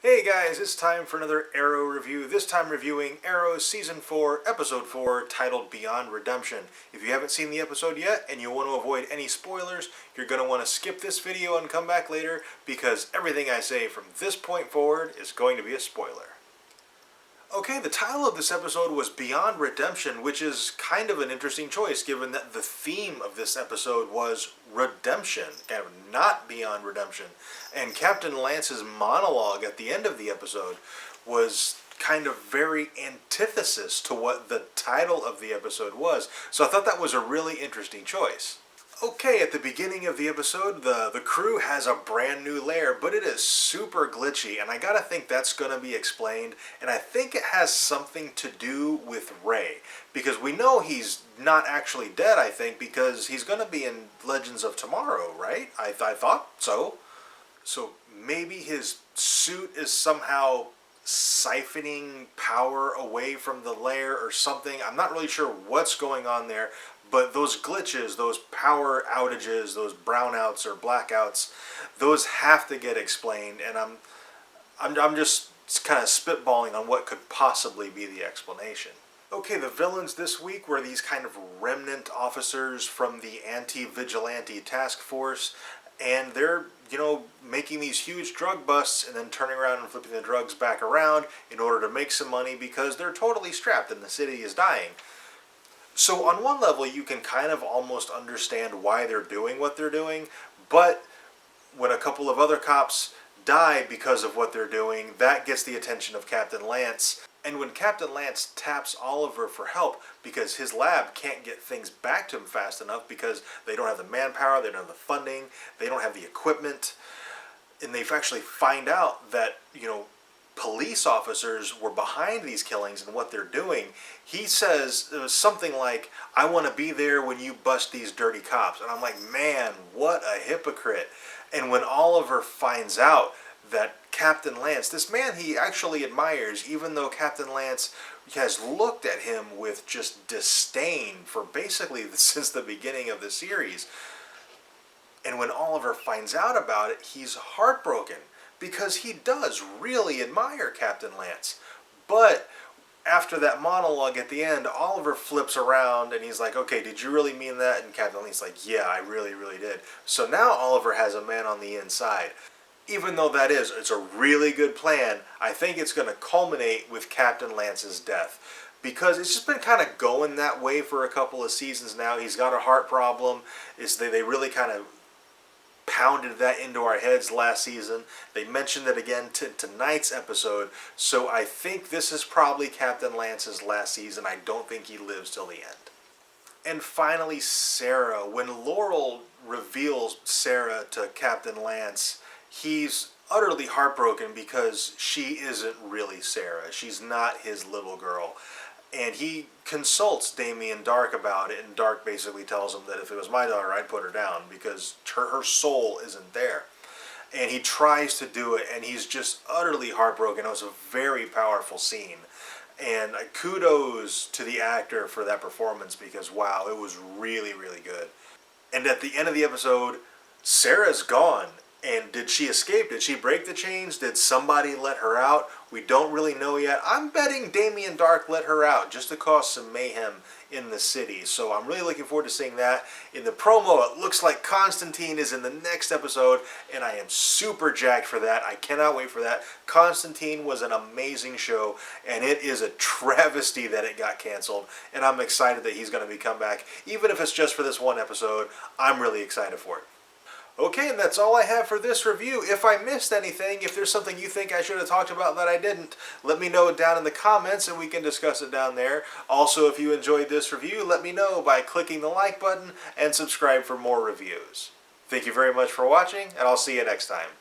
Hey guys, it's time for another Arrow review, this time reviewing Arrow Season 4, Episode 4, titled Beyond Redemption. If you haven't seen the episode yet and you want to avoid any spoilers, you're going to want to skip this video and come back later because everything I say from this point forward is going to be a spoiler. Okay, the title of this episode was Beyond Redemption, which is kind of an interesting choice given that the theme of this episode was redemption, kind of not beyond redemption. And Captain Lance's monologue at the end of the episode was kind of very antithesis to what the title of the episode was. So I thought that was a really interesting choice. Okay, at the beginning of the episode, the crew has a brand new lair, but it is super glitchy, and I gotta think that's gonna be explained, and I think it has something to do with Ray, because we know he's not actually dead, I think, because he's gonna be in Legends of Tomorrow, right? I thought so. So maybe his suit is somehow siphoning power away from the lair or something. I'm not really sure what's going on there, but those glitches, those power outages, those brownouts or blackouts, those have to get explained, and I'm just kind of spitballing on what could possibly be the explanation. Okay, the villains this week were these kind of remnant officers from the anti-vigilante task force, and they're, making these huge drug busts and then turning around and flipping the drugs back around in order to make some money because they're totally strapped and the city is dying. So on one level, you can kind of almost understand why they're doing what they're doing, but when a couple of other cops die because of what they're doing, that gets the attention of Captain Lance. And when Captain Lance taps Oliver for help because his lab can't get things back to him fast enough because they don't have the manpower, they don't have the funding, they don't have the equipment, and they actually find out that, police officers were behind these killings and what they're doing, he says something like, "I want to be there when you bust these dirty cops." And I'm like, man, what a hypocrite. And when Oliver finds out that Captain Lance, this man he actually admires, even though Captain Lance has looked at him with just disdain for basically since the beginning of the series. And when Oliver finds out about it, he's heartbroken because he does really admire Captain Lance. But after that monologue at the end, Oliver flips around and he's like, "Okay, did you really mean that?" And Captain Lance's like, "Yeah, I really, really did." So now Oliver has a man on the inside. Even though it's a really good plan, I think it's going to culminate with Captain Lance's death. Because it's just been kind of going that way for a couple of seasons now. He's got a heart problem. They really kind of pounded that into our heads last season. They mentioned it again tonight's episode. So I think this is probably Captain Lance's last season. I don't think he lives till the end. And finally, Sarah. When Laurel reveals Sarah to Captain Lance, he's utterly heartbroken because she isn't really Sarah. She's not his little girl. And he consults Damien Dark about it, and Dark basically tells him that if it was my daughter, I'd put her down because her soul isn't there. And he tries to do it, and he's just utterly heartbroken. It was a very powerful scene. And kudos to the actor for that performance because, wow, it was really, really good. And at the end of the episode, Sarah's gone. And did she escape? Did she break the chains? Did somebody let her out? We don't really know yet. I'm betting Damien Dark let her out just to cause some mayhem in the city. So I'm really looking forward to seeing that. In the promo, it looks like Constantine is in the next episode, and I am super jacked for that. I cannot wait for that. Constantine was an amazing show, and it is a travesty that it got canceled. And I'm excited that he's going to be come back. Even if it's just for this one episode, I'm really excited for it. Okay, and that's all I have for this review. If I missed anything, if there's something you think I should have talked about that I didn't, let me know down in the comments and we can discuss it down there. Also, if you enjoyed this review, let me know by clicking the like button and subscribe for more reviews. Thank you very much for watching, and I'll see you next time.